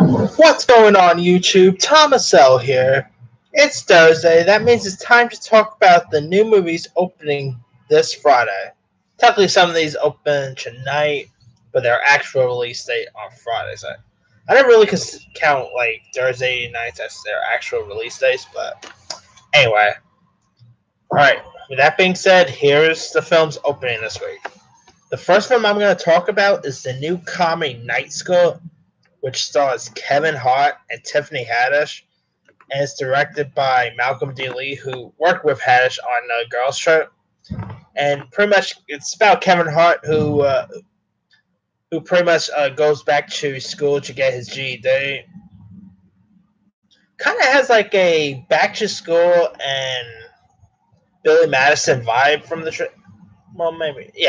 What's going on, YouTube? Thomas L here. It's Thursday. That means it's time to talk about the new movies opening this Friday. Technically, some of these open tonight, but their actual release date on Friday. So I don't really count like Thursday nights as their actual release dates. But anyway, all right. With that being said, here's the films opening this week. The first film I'm going to talk about is the new comedy Night School, which stars Kevin Hart and Tiffany Haddish, and is directed by Malcolm D. Lee, who worked with Haddish on Girls Trip. And pretty much, it's about Kevin Hart, who pretty much goes back to school to get his GED. Kind of has like a back to school and Billy Madison vibe from the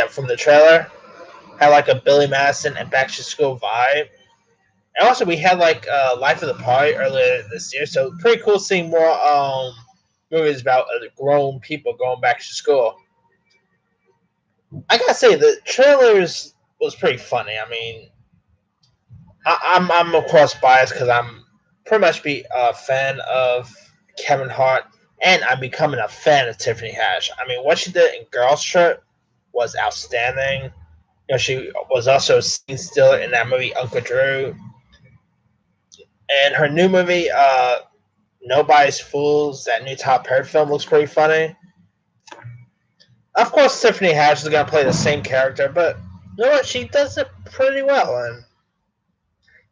from the trailer. Had like a Billy Madison and back to school vibe. And also, we had like Life of the Party earlier this year, so pretty cool seeing more movies about grown people going back to school. I gotta say, the trailers was pretty funny. I mean, I'm of course biased because I'm pretty much be a fan of Kevin Hart, and I'm becoming a fan of Tiffany Haddish. I mean, what she did in Girls Trip was outstanding. You know, she was also seen still in that movie Uncle Drew. And her new movie, Nobody's Fools, that new Top Perry film looks pretty funny. Of course, Tiffany Haddish is going to play the same character, but you know what? She does it pretty well.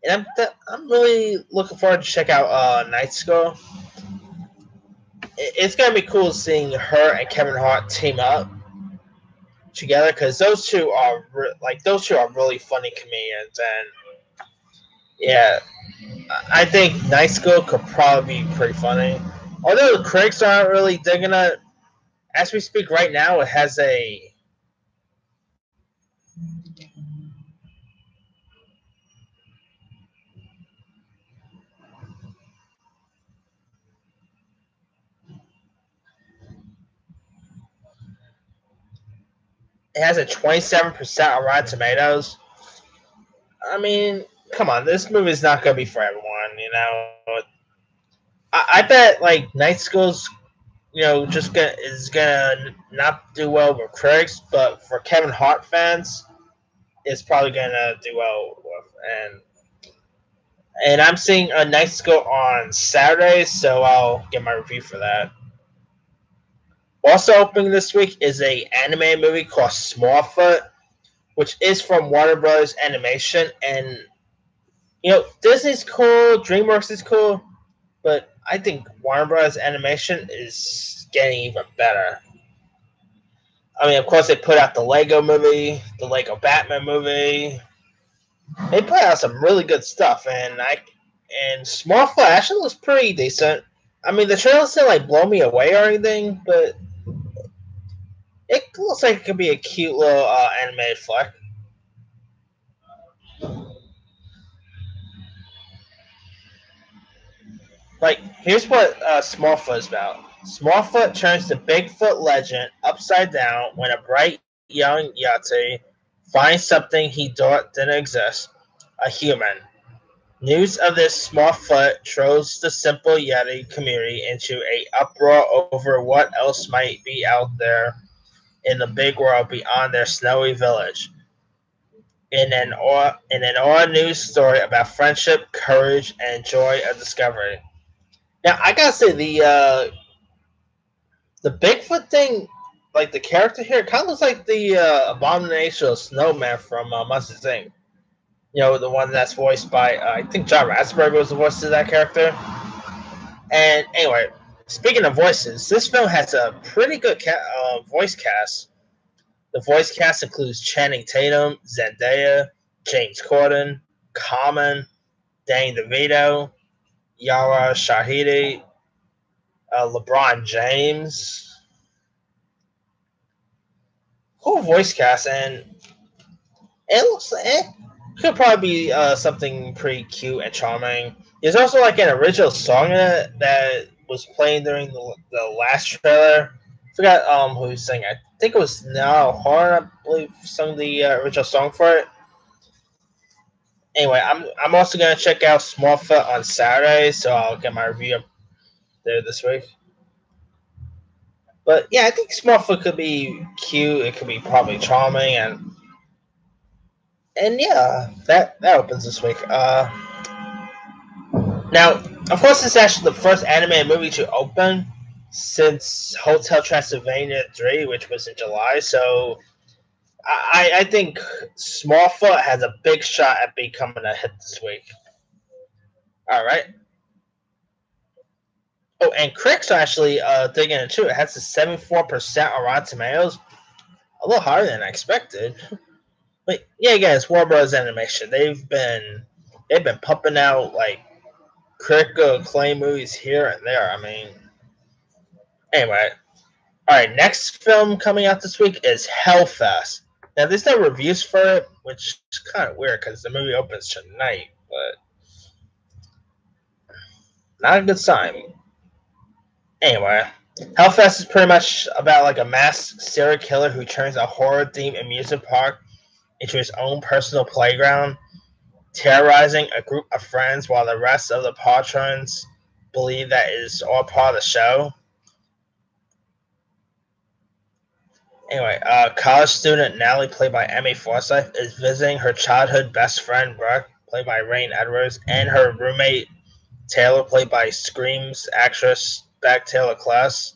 And I'm really looking forward to check out Night School. It's going to be cool seeing her and Kevin Hart team up together because those two are really funny comedians, and yeah, I think Night School could probably be pretty funny. Although the critics aren't really digging it, as we speak right now, it has a it has a 27% on Rotten Tomatoes. I mean, come on, this movie is not gonna be for everyone. You know, I bet like Night School's is gonna not do well with critics, but for Kevin Hart fans, it's probably gonna do well with. And I'm seeing a Night School on Saturday, so I'll get my review for that. Also opening this week is a anime movie called Smallfoot, which is from Warner Brothers Animation. And you know, Disney's cool, DreamWorks is cool, but I think Warner Brothers Animation is getting even better. I mean, of course, they put out the Lego movie, the Lego Batman movie. They put out some really good stuff, and Smallfoot actually looks pretty decent. I mean, the trailers didn't like blow me away or anything, but it looks like it could be a cute little animated flick. Like, here's what Smallfoot is about. Smallfoot turns the Bigfoot legend upside down when a bright young Yeti finds something he thought didn't exist, a human. News of this Smallfoot throws the simple Yeti community into a uproar over what else might be out there in the big world beyond their snowy village. In an all news story about friendship, courage, and joy of discovery. Now I gotta say the Bigfoot thing, like the character here, kind of looks like the abomination snowman from Monsters Inc. You know, the one that's voiced by I think John Ratzenberger was the voice of that character. And anyway, speaking of voices, this film has a pretty good voice cast. The voice cast includes Channing Tatum, Zendaya, James Corden, Common, Danny DeVito, Yara Shahidi, LeBron James. Cool voice cast, and it looks could probably be something pretty cute and charming. There's also like an original song in it that was playing during the last trailer. I forgot who sang it. I think it was Now Horn, I believe, sung the original song for it. Anyway, I'm also gonna check out Smallfoot on Saturday, so I'll get my review up there this week. But yeah, I think Smallfoot could be cute. It could be probably charming, and yeah, that opens this week. Now, of course, it's actually the first animated movie to open since Hotel Transylvania 3, which was in July. So I think Smallfoot has a big shot at becoming a hit this week. All right. Oh, and critics are actually digging it too. It has a 74% on Rotten Tomatoes, a little higher than I expected. But yeah, again, it's Warner Bros. Animation. They've been pumping out like critical acclaim movies here and there. I mean, anyway. All right, next film coming out this week is Hellfest. Now, there's no reviews for it, which is kind of weird because the movie opens tonight, but not a good sign. Anyway, Hellfest is pretty much about like a masked serial killer who turns a horror-themed amusement park into his own personal playground, terrorizing a group of friends while the rest of the patrons believe that it is all part of the show. Anyway, college student Natalie, played by Emmy Forsyth, is visiting her childhood best friend Brooke, played by Rain Edwards, and her roommate Taylor, played by Scream's actress Beck Taylor Klass.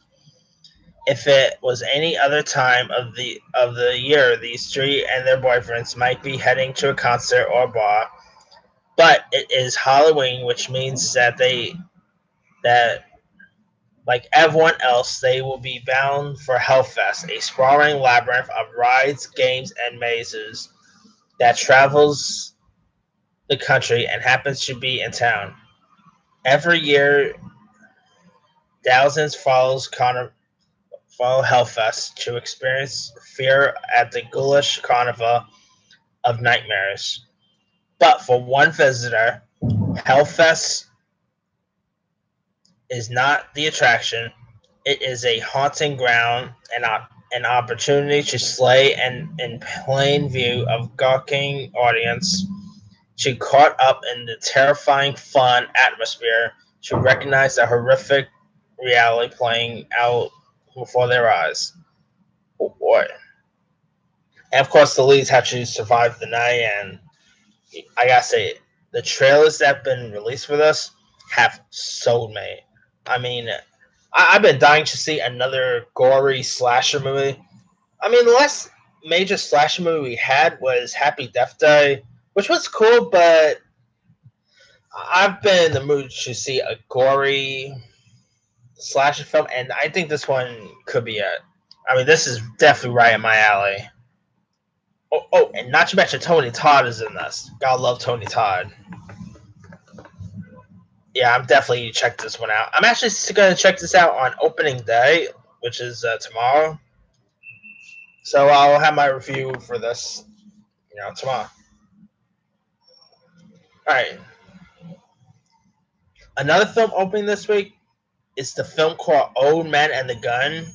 If it was any other time of the year, these three and their boyfriends might be heading to a concert or bar, but it is Halloween, which means that like everyone else, they will be bound for Hellfest, a sprawling labyrinth of rides, games, and mazes that travels the country and happens to be in town. Every year, thousands follow Hellfest to experience fear at the ghoulish carnival of nightmares. But for one visitor, Hellfest is not the attraction. It is a haunting ground and an opportunity to slay and in plain view of gawking audience, to caught up in the terrifying fun atmosphere, to recognize the horrific reality playing out before their eyes. Oh boy. And of course the leads have to survive the night, and I gotta say, the trailers that have been released for this have sold me. I mean, I've been dying to see another gory slasher movie. I mean, the last major slasher movie we had was Happy Death Day, which was cool, but I've been in the mood to see a gory slasher film, and I think this one could be it. I mean, this is definitely right in my alley. And not to mention Tony Todd is in this. Gotta love Tony Todd. Yeah, I'm definitely gonna check this one out. I'm actually gonna check this out on opening day, which is tomorrow. So I'll have my review for this, tomorrow. All right. Another film opening this week is the film called Old Man and the Gun,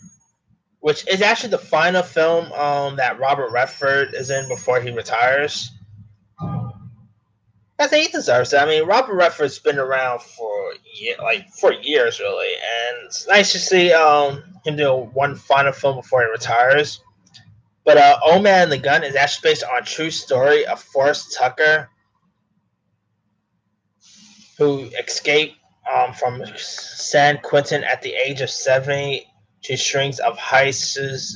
which is actually the final film that Robert Redford is in before he retires. I think he deserves it. I mean, Robert Redford's been around for years, really, and it's nice to see him do one final film before he retires. But Old Man and the Gun is actually based on a true story of Forrest Tucker, who escaped from San Quentin at the age of 70 to strings of heists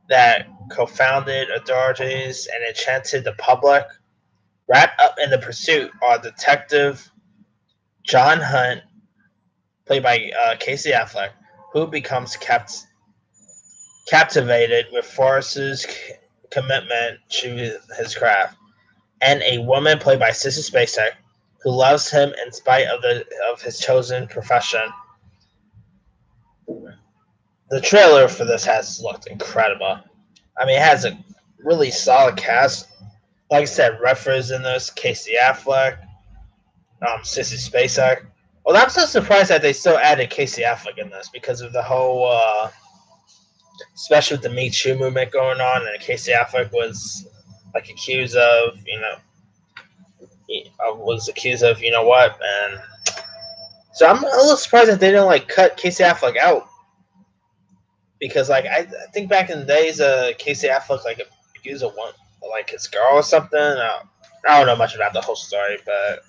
that confounded authorities and enchanted the public. Wrapped up in the pursuit are Detective John Hunt, played by Casey Affleck, who becomes captivated with Forrest's commitment to his craft, and a woman played by Sissy Spacek, who loves him in spite of his chosen profession. The trailer for this has looked incredible. I mean, it has a really solid cast. Like I said, Redford's in this, Casey Affleck, Sissy Spacek. Well, I'm so surprised that they still added Casey Affleck in this because of the whole, especially with the Me Too movement going on, and Casey Affleck was like accused of, he was accused of, you know what, and so I'm a little surprised that they didn't like cut Casey Affleck out because like I think back in the days, Casey Affleck like accused of one like his girl or something. I don't know much about the whole story, but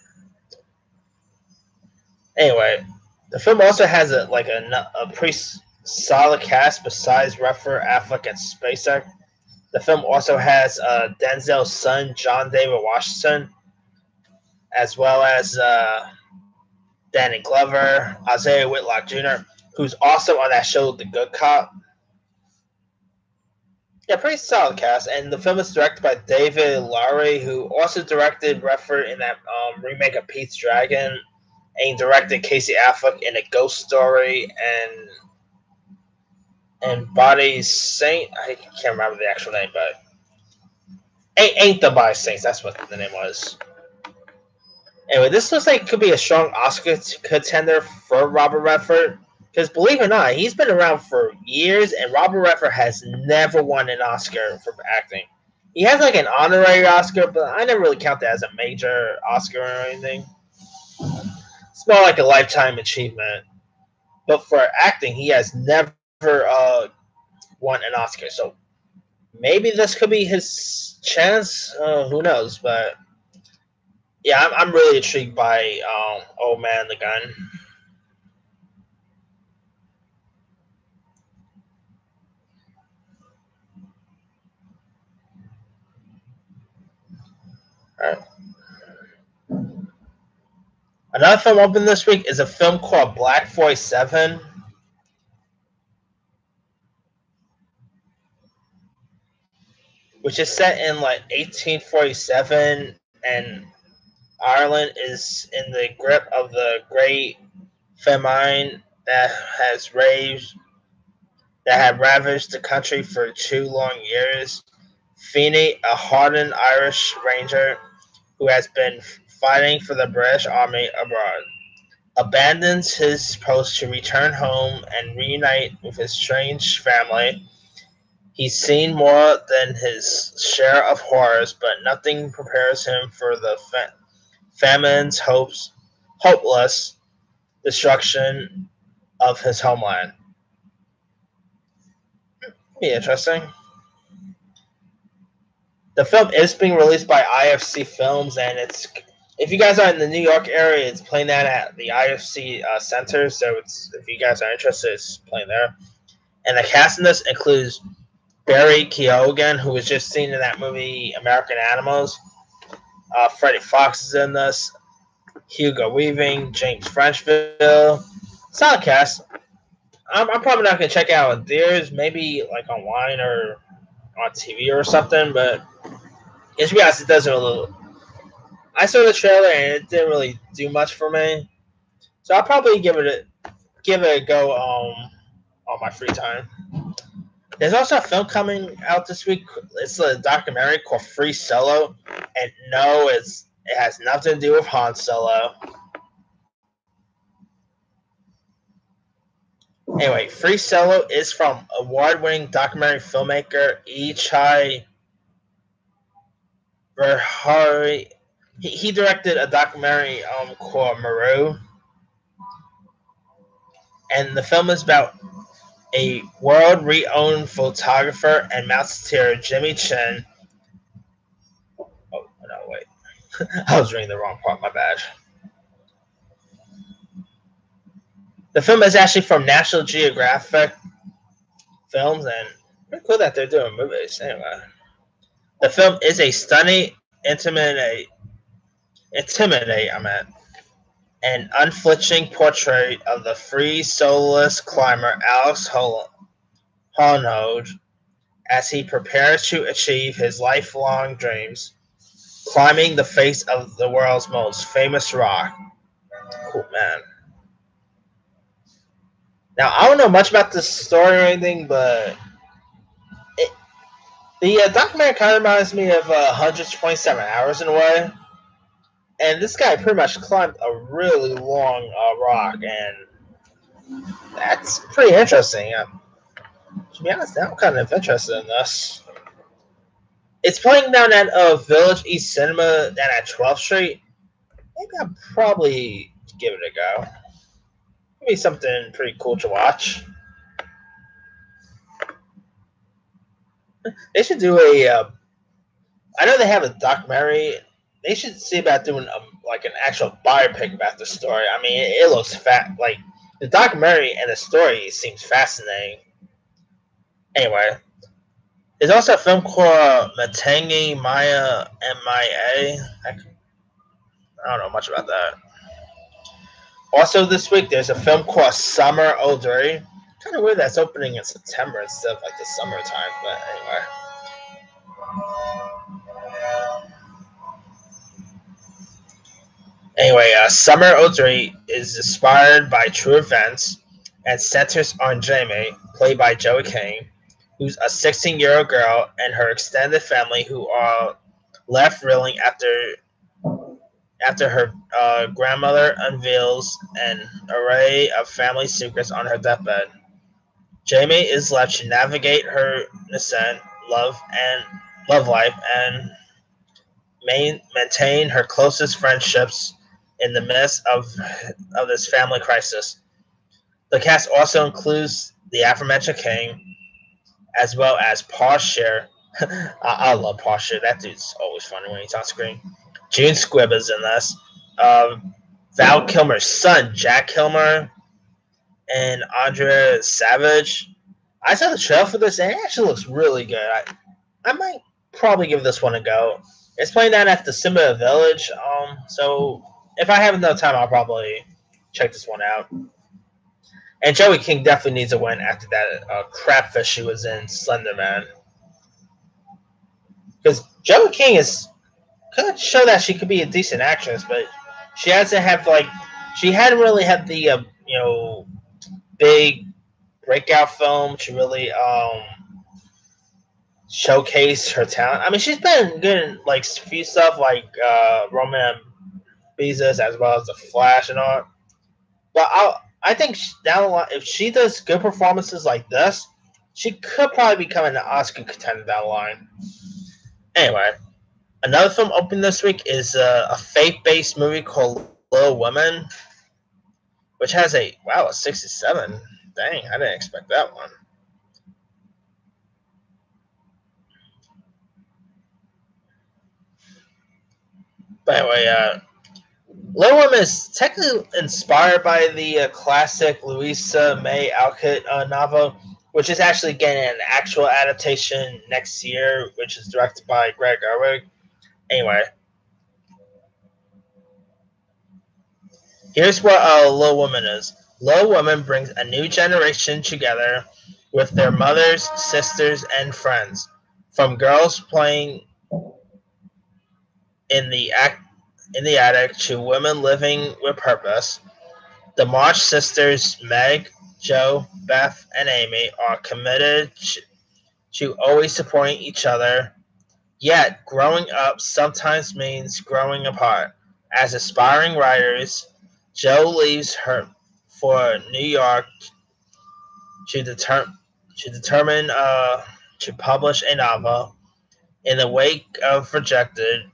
anyway, the film also has a pretty solid cast besides Ruffer, Affleck, and Spacek. The film also has Denzel's son, John David Washington, as well as Danny Glover, Isaiah Whitlock Jr., who's also on that show, The Good Cop. Yeah, pretty solid cast. And the film is directed by David Lowery, who also directed Ruffer in that remake of Pete's Dragon, and he directed Casey Affleck in A Ghost Story and Body Saint. I can't remember the actual name, but Ain't the Body Saints. That's what the name was. Anyway, this looks like it could be a strong Oscar contender for Robert Redford. Because believe it or not, he's been around for years, and Robert Redford has never won an Oscar for acting. He has like an honorary Oscar, but I never really count that as a major Oscar or anything. It's more like a lifetime achievement. But for acting, he has never won an Oscar. So maybe this could be his chance. Who knows? But yeah, I'm really intrigued by Old Man the Gun. All right. Another film open this week is a film called Black 47, which is set in like 1847, and Ireland is in the grip of the Great Famine that had ravaged the country for 2 long years. Feeney, a hardened Irish ranger who has been fighting for the British Army abroad, abandons his post to return home and reunite with his strange family. He's seen more than his share of horrors, but nothing prepares him for the famine's hopeless destruction of his homeland. Be interesting. The film is being released by IFC Films, and it's if you guys are in the New York area, it's playing that at the IFC Center. So if you guys are interested, it's playing there. And the cast in this includes Barry Keoghan, who was just seen in that movie American Animals. Freddie Fox is in this. Hugo Weaving, James Frenchville. Solid cast. I'm probably not going to check it out in theaters, maybe like online or on TV or something, but it's honest, it doesn't really. I saw the trailer and it didn't really do much for me, so I'll probably give it a go on my free time. There's also a film coming out this week. It's a documentary called Free Solo, and no, it has nothing to do with Han Solo. Anyway, Free Solo is from award-winning documentary filmmaker Ichai Verhari. He directed a documentary called Maru, and the film is about a world-renowned photographer and mountaineer, Jimmy Chin. Oh, no, wait. I was reading the wrong part, my bad. The film is actually from National Geographic Films, and pretty cool that they're doing movies. Anyway, the film is a stunning, intimidate, an unflinching portrait of the free soloist climber Alex Honnold as he prepares to achieve his lifelong dreams, climbing the face of the world's most famous rock. Cool, man. Now, I don't know much about this story or anything, but the documentary kind of reminds me of 127 Hours in a way. And this guy pretty much climbed a really long rock, and that's pretty interesting. To be honest, I'm kind of interested in this. It's playing down at Village East Cinema down at 12th Street. maybe I'll probably give it a go. Maybe something pretty cool to watch. They should do a. I know they have a documentary. They should see about doing like an actual biopic about the story. I mean, it looks fat. Like the documentary and the story seems fascinating. Anyway, there's also a film called Matangi Maya MIA. I don't know much about that. Also, this week there's a film called Summer Oldray. Kind of weird that's opening in September instead of like the summertime. But Summer Oldray is inspired by true events and centers on Jamie, played by Joey King, who's a 16-year-old girl and her extended family who are left reeling after her grandmother unveils an array of family secrets on her deathbed. Jamie is left to navigate her nascent love life and maintain her closest friendships in the midst of this family crisis. The cast also includes the aforementioned King, as well as Paul Scheer. I love Paul Scheer. That dude's always funny when he's on screen. June Squibb is in this. Val Kilmer's son, Jack Kilmer, and Andrea Savage. I saw the trailer for this, and it actually looks really good. I might probably give this one a go. It's playing down at the Simba Village, so if I have enough time, I'll probably check this one out. And Joey King definitely needs a win after that crapfish she was in Slender Man. Because Joey King could show that she could be a decent actress, but she hadn't really had the big breakout film to really showcase her talent. I mean, she's been good in like a few stuff like Roman Bezos as well as The Flash and all. But I think down the line, if she does good performances like this, she could probably become an Oscar contender down the line. Anyway, another film opening this week is a faith-based movie called Little Women, which has a 67. Dang, I didn't expect that one. But anyway, Little Women is technically inspired by the classic Louisa May Alcott novel, which is actually getting an actual adaptation next year, which is directed by Greg Gerwig. Anyway, here's what Little Women is. Little Women brings a new generation together with their mothers, sisters, and friends. From girls playing in the attic to women living with purpose. The March sisters, Meg, Jo, Beth, and Amy, are committed to always supporting each other. Yet, growing up sometimes means growing apart. As aspiring writers, Jo leaves her for New York to determine to publish a novel. In the wake of rejected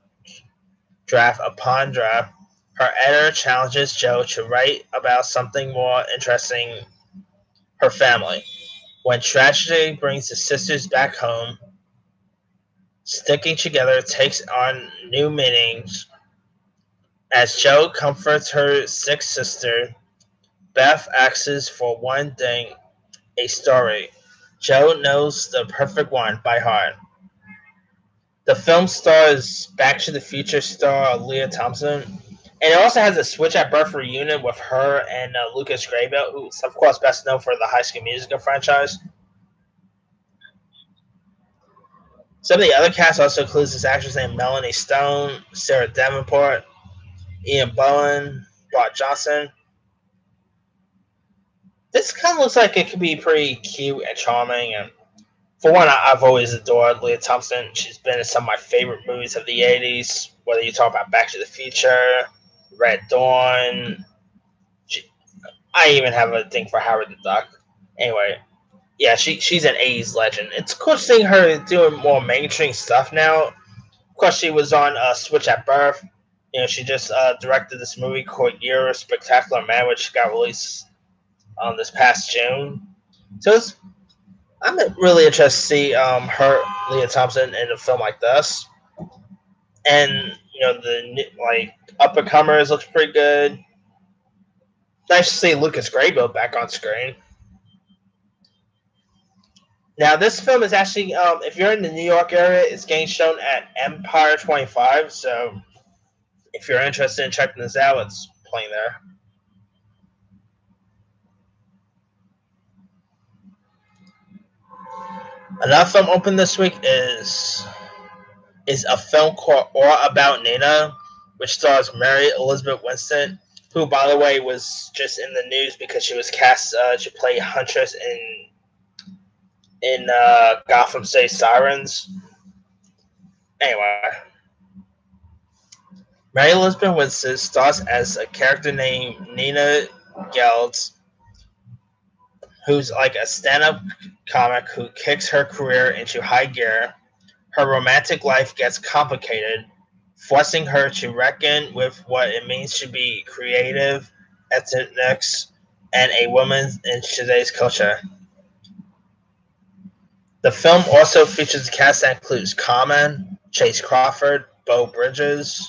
draft upon draft, her editor challenges Jo to write about something more interesting: her family. When tragedy brings the sisters back home, sticking together takes on new meanings. As Jo comforts her sick sister, Beth asks for one thing: a story. Jo knows the perfect one by heart. The film stars Back to the Future star Leah Thompson, and it also has a Switch at Birth reunion with her and Lucas Grabeel, who's of course best known for the High School Musical franchise. Some of the other cast also includes this actress named Melanie Stone, Sarah Davenport, Ian Bohen, Bart Johnson. This kind of looks like it could be pretty cute and charming. And for one, I've always adored Leah Thompson. She's been in some of my favorite movies of the '80s. Whether you talk about Back to the Future, Red Dawn, I even have a thing for Howard the Duck. Anyway, yeah, she's an '80s legend. It's cool seeing her doing more mainstream stuff now. Of course, she was on Switch at Birth. She just directed this movie called Year of Spectacular Man, which got released this past June. So I'm really interested to see her, Leah Thompson, in a film like this. And the up and comers looks pretty good. Nice to see Lucas Grabeel back on screen. Now, this film is actually, if you're in the New York area, it's getting shown at Empire 25. So, if you're interested in checking this out, it's playing there. Another film open this week is a film called All About Nina, which stars Mary Elizabeth Winstead, who, by the way, was just in the news because she was cast to play Huntress in Gotham City Sirens. Anyway, Mary Elizabeth Winstead stars as a character named Nina Gelds, who's like a stand-up comic who kicks her career into high gear. Her romantic life gets complicated, forcing her to reckon with what it means to be creative, ethnic, and a woman in today's culture. The film also features a cast that includes Common, Chase Crawford, Beau Bridges.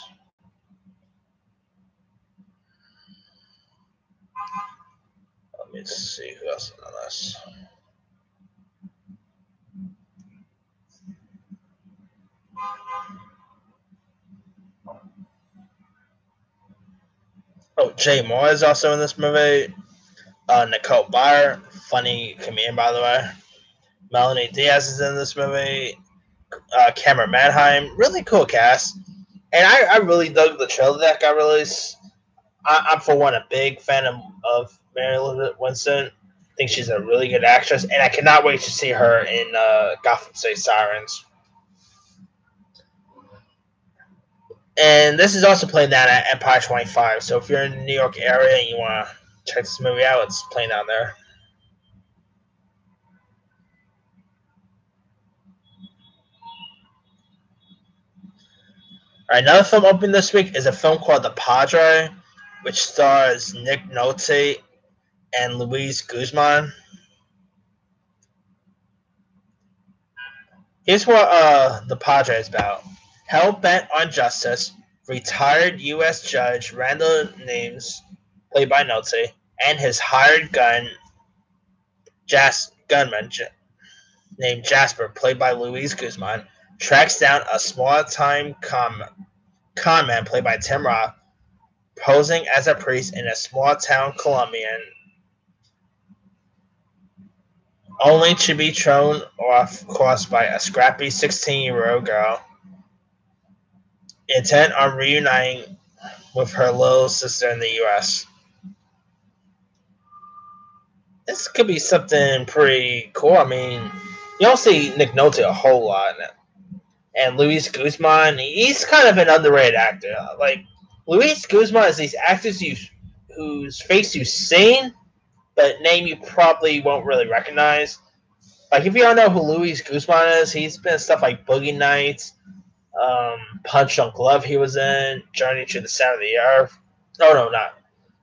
Let me see who else is on this. Oh, Jay Moore is also in this movie. Nicole Byer, funny comedian, by the way. Melanie Diaz is in this movie. Cameron Manheim, really cool cast. And I really dug the trailer that got released. I'm, for one, a big fan of Mary Elizabeth Winstead. I think she's a really good actress, and I cannot wait to see her in Gotham City Sirens. And this is also playing down at Empire 25. So if you're in the New York area and you want to check this movie out, it's playing down there. All right, another film opening this week is a film called The Padre, which stars Nick Nolte and Luis Guzman. Here's what The Padre is about. Hell-bent on justice, retired U.S. Judge Randall Names, played by Nolte, and his hired gunman named Jasper, played by Luis Guzman, tracks down a small-time con man, played by Tim Roth, posing as a priest in a small-town Colombian, only to be thrown off course by a scrappy 16-year-old girl, intent on reuniting with her little sister in the U.S. This could be something pretty cool. I mean, you don't see Nick Nolte a whole lot. And Luis Guzman, he's kind of an underrated actor. Like, Luis Guzman is these actors whose face you've seen, but name you probably won't really recognize. Like, if you don't know who Luis Guzman is, he's been in stuff like Boogie Nights, Punch Drunk Love he was in, Journey to the Center of the Earth. Oh, no, not.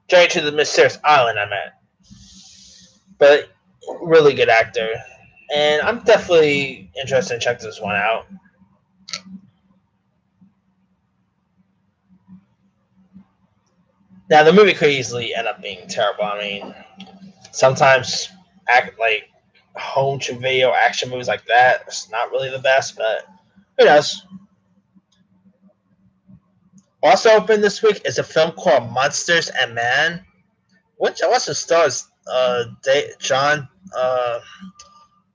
Journey to the Mysterious Island, I meant. But really good actor. And I'm definitely interested in checking this one out. Now, the movie could easily end up being terrible. I mean, sometimes home to video action movies like that, it's not really the best, but who knows? Also open this week is a film called Monsters and Men, which also stars John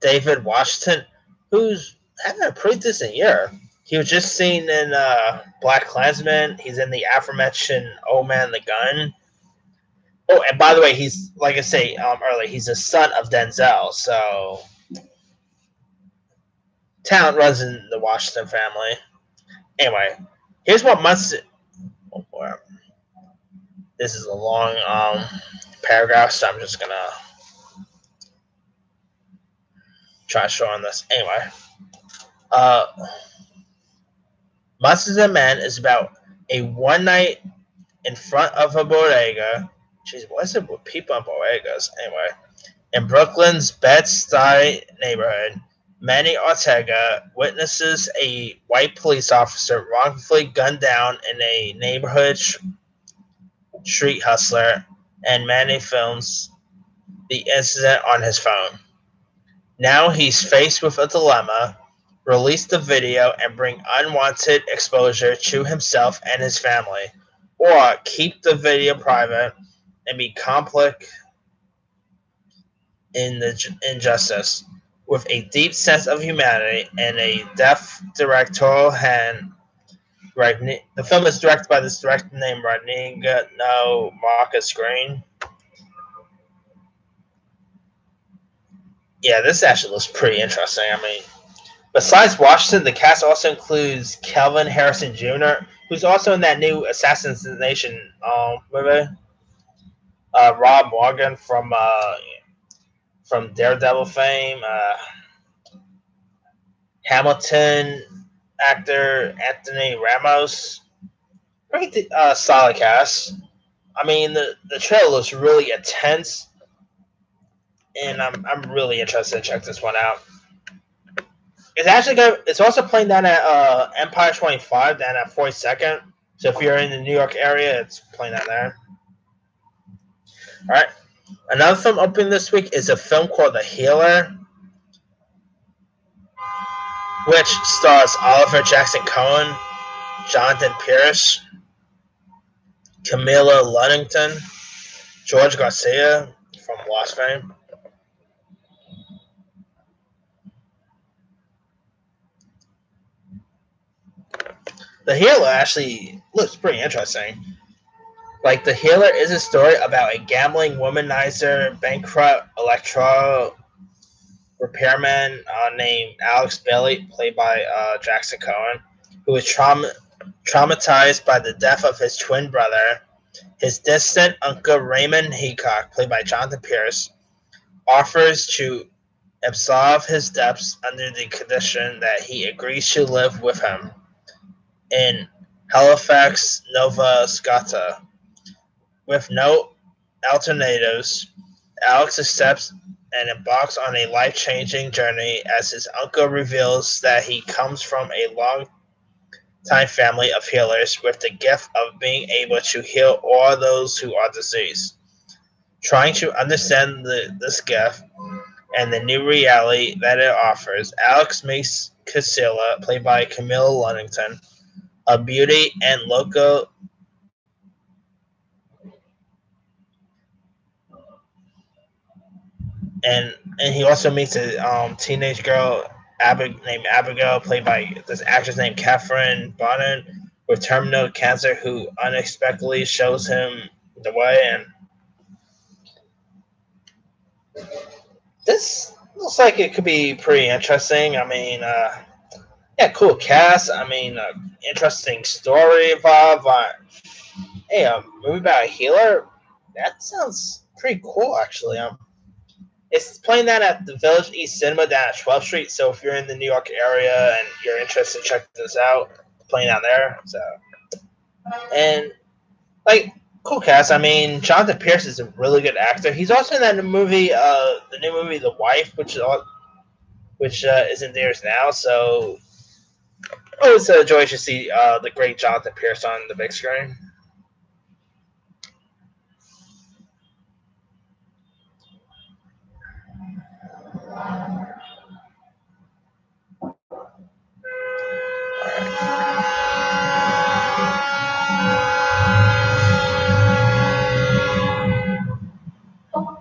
David Washington, who's having a pretty decent year. He was just seen in Black Klansman. He's in the aforementioned Old Man the Gun. Oh, and by the way, he's, like I say earlier, he's the son of Denzel. So talent runs in the Washington family. Anyway, here's what Monsters. This is a long paragraph, so I'm just gonna try to show on this. Anyway, Monsters and Men is about a one night in front of a bodega. Jeez, what's it with people in bodegas? Anyway, in Brooklyn's Bed-Stuy neighborhood, Manny Ortega witnesses a white police officer wrongfully gunned down in a neighborhood street hustler, and Manny films the incident on his phone. Now he's faced with a dilemma: release the video and bring unwanted exposure to himself and his family, or keep the video private and be complicit in the injustice. With a deep sense of humanity and a deft directorial hand, the film is directed by this director named Rodrigo Marcus Green. Yeah, this actually looks pretty interesting. I mean, besides Washington, the cast also includes Kelvin Harrison Jr., who's also in that new Assassination movie. Rob Morgan from Daredevil fame. Hamilton actor Anthony Ramos. Pretty solid cast. I mean, the trailer looks really intense, and I'm really interested to check this one out. It's actually good. It's also playing down at Empire 25, down at 42nd. So if you're in the New York area, it's playing down there. All right. Another film opening this week is a film called The Healer, which stars Oliver Jackson Cohen, Jonathan Pierce, Camilla Luddington, George Garcia from Lost fame. The Healer actually looks pretty interesting. Like, The Healer is a story about a gambling womanizer, bankrupt electro repairman named Alex Bailey, played by Jackson Cohen, who is traumatized by the death of his twin brother. His distant uncle Raymond Heacock, played by Jonathan Pierce, offers to absolve his debts under the condition that he agrees to live with him in Halifax, Nova Scotia. With no alternatives, Alex accepts and embarks on a life-changing journey as his uncle reveals that he comes from a long-time family of healers with the gift of being able to heal all those who are diseased. Trying to understand this gift and the new reality that it offers, Alex meets Casilla, played by Camilla Luddington, a beauty and local and he also meets a teenage girl named Abigail, played by this actress named Catherine Bonnet, with terminal cancer, who unexpectedly shows him the way. And this looks like it could be pretty interesting. I mean, yeah, cool cast. I mean, interesting story involved. Hey, a movie about a healer? That sounds pretty cool, actually. It's playing that at the Village East Cinema down at 12th Street. So if you're in the New York area and you're interested, check this out. Playing out there. So, and like, cool cast. I mean, Jonathan Pierce is a really good actor. He's also in that movie, the new movie, The Wife, which is in theaters now. So, always a joy to see the great Jonathan Pierce on the big screen.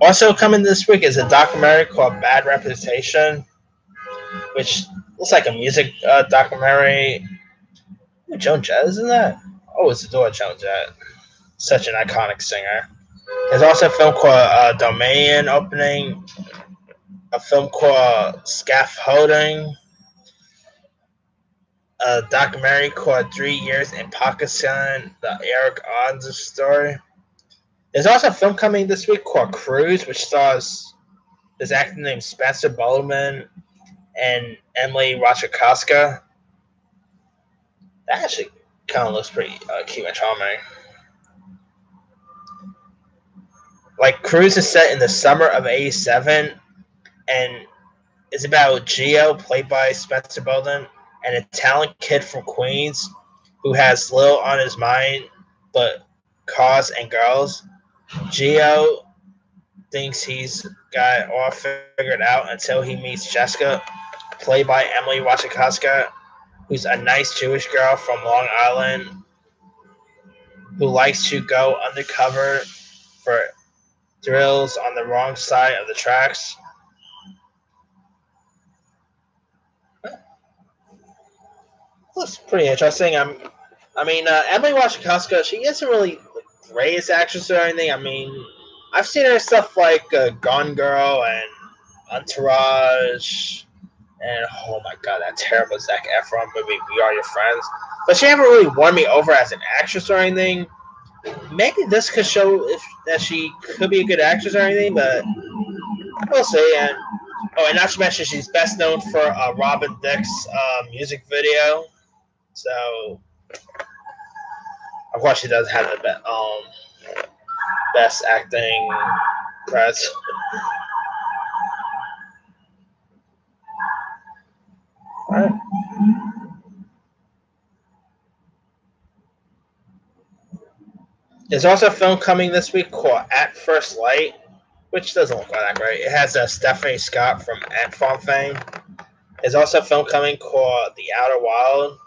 Also coming this week is a documentary called Bad Reputation, which looks like a music documentary. Ooh, Joan Jett is in that? I always adore Joan Jett. Such an iconic singer. There's also a film called Domain opening, a film called Scaffolding, a documentary called 3 Years in Pakistan, the Eric Anders story. There's also a film coming this week called Cruise, which stars this actor named Spencer Bowman and Emily Ratajkowski. That actually kind of looks pretty cute and charming. Like, Cruise is set in the summer of '87, and it's about Geo, played by Spencer Bolden, and a talented kid from Queens who has little on his mind but cars and girls. Geo thinks he's got it all figured out until he meets Jessica, played by Emily Ratajkowski, who's a nice Jewish girl from Long Island who likes to go undercover for thrills on the wrong side of the tracks. Looks pretty interesting. Emily Ratajkowski, she isn't really the greatest actress or anything. I mean, I've seen her stuff like Gone Girl and Entourage, and oh my god, that terrible Zac Efron movie, We Are Your Friends. But she haven't really won me over as an actress or anything. Maybe this could show that she could be a good actress or anything, but we'll see. And not to mention, she's best known for Robin Thicke's music video. So, of course, she does have the best acting credits. All right. There's also a film coming this week called At First Light, which doesn't look all that great. It has Stephanie Scott from Ant Farm fame. There's also a film coming called The Outer Wild.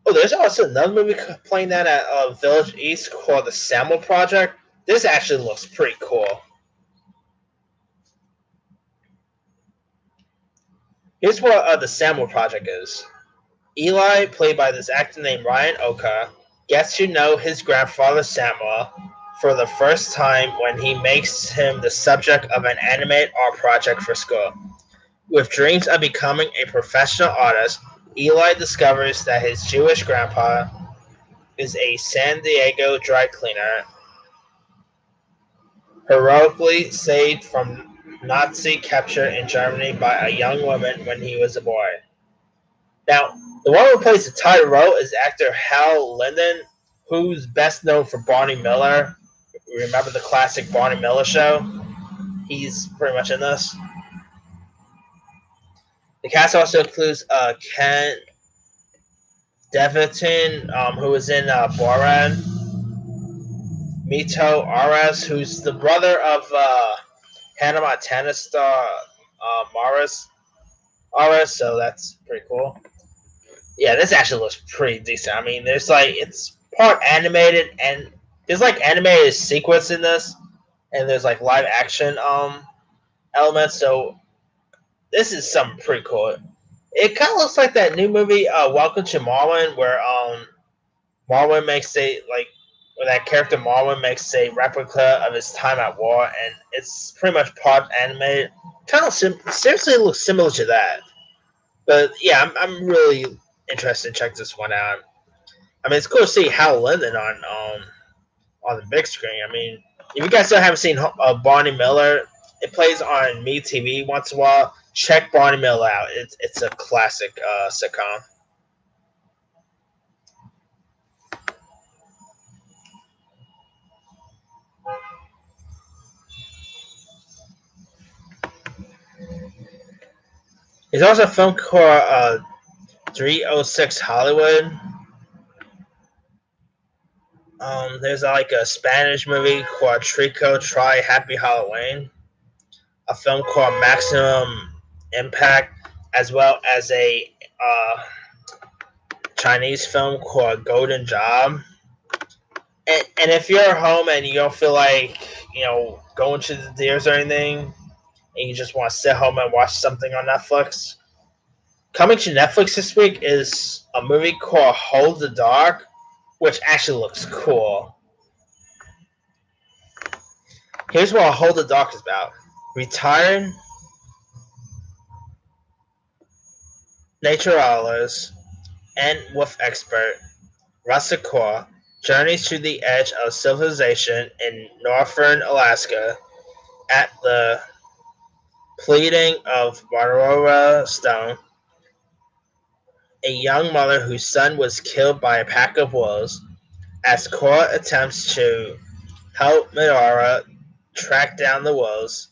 Oh, there's also another movie playing that at Village East called The Samuel Project. This actually looks pretty cool. Here's what The Samuel Project is. Eli, played by this actor named Ryan Oka, gets to know his grandfather Samuel for the first time when he makes him the subject of an animated art project for school. With dreams of becoming a professional artist, Eli discovers that his Jewish grandpa is a San Diego dry cleaner, heroically saved from Nazi capture in Germany by a young woman when he was a boy. Now, the one who plays the title role is actor Hal Linden, who's best known for Barney Miller. Remember the classic Barney Miller show? He's pretty much in this. The cast also includes Ken Deviton, who was in Borat, Mito Aras, who's the brother of Hannah Montana star Maris Aras, so that's pretty cool. Yeah, this actually looks pretty decent. I mean, it's part animated, and there's like animated sequence in this, and there's like live action elements, so this is something pretty cool. It kind of looks like that new movie, Welcome to Marwen, where Marwen makes where that character Marwen makes a replica of his time at war, and it's pretty much part animated. Kind of seriously looks similar to that. But yeah, I'm really interested to check this one out. I mean, it's cool to see Hal Linden on the big screen. I mean, if you guys still haven't seen Barney Miller, it plays on MeTV once in a while. Check Barney Miller out. It's a classic sitcom. There's also a film called 306 Hollywood. There's like a Spanish movie called Trico Try Happy Halloween. A film called Maximum Impact, as well as a Chinese film called Golden Job. And if you're at home and you don't feel like, going to the theaters or anything, and you just want to sit home and watch something on Netflix, coming to Netflix this week is a movie called Hold the Dark, which actually looks cool. Here's what Hold the Dark is about. Retired naturalist and wolf expert Russell Core journeys to the edge of civilization in northern Alaska at the pleading of Barbara Stone, a young mother whose son was killed by a pack of wolves, as Cora attempts to help Medora track down the wolves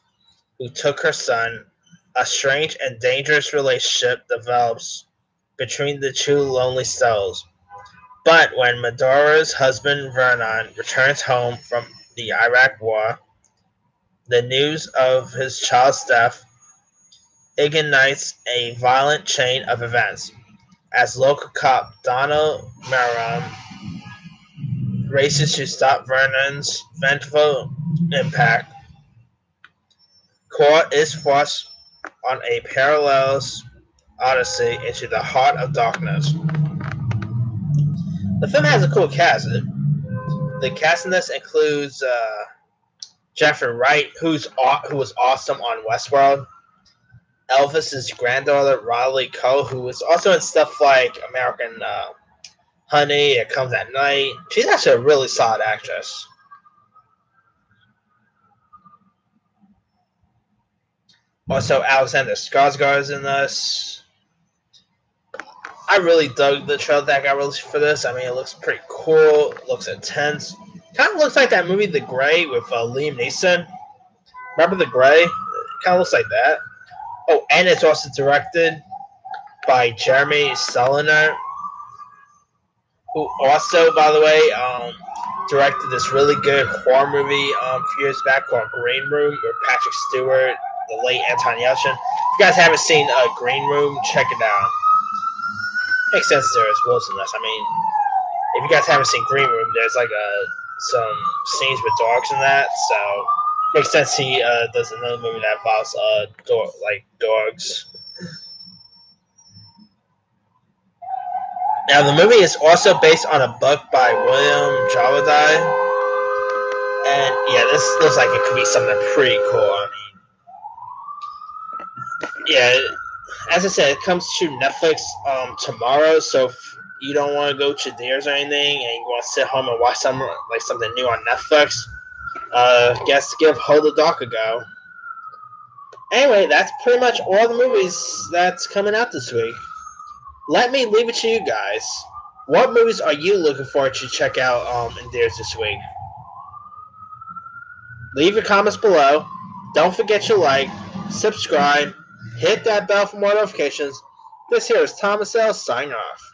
who took her son. A strange and dangerous relationship develops between the two lonely souls. But when Medora's husband Vernon returns home from the Iraq War, the news of his child's death ignites a violent chain of events. As local cop Donald Merrim races to stop Vernon's vengeful impact, Cora is forced on a perilous odyssey into the heart of darkness. The film has a cool cast. The cast in this includes Jeffrey Wright, who was awesome on Westworld. Elvis's granddaughter, Riley Coe, who was also in stuff like American Honey, It Comes at Night. She's actually a really solid actress. Also, Alexander Skarsgård is in this. I really dug the trailer that got released for this. I mean, it looks pretty cool. It looks intense. Kind of looks like that movie The Grey with Liam Neeson. Remember The Grey? It kind of looks like that. Oh, and it's also directed by Jeremy Saulnier, who also, by the way, directed this really good horror movie a few years back called Green Room with Patrick Stewart, the late Anton Yelchin. If you guys haven't seen Green Room, check it out. Makes sense there as well in this. I mean, if you guys haven't seen Green Room, there's like some scenes with dogs in that, so makes sense he does another movie that involves dogs. Now, the movie is also based on a book by William Jawadi, and yeah, this looks like it could be something pretty cool. I mean, yeah, as I said, it comes to Netflix tomorrow, so if you don't want to go to theaters or anything, and you want to sit home and watch something new on Netflix, guess give Hold the Dark a go. Anyway, that's pretty much all the movies that's coming out this week. Let me leave it to you guys. What movies are you looking forward to check out in theaters this week? Leave your comments below. Don't forget to like, subscribe, hit that bell for more notifications. This here is Thomas L. signing off.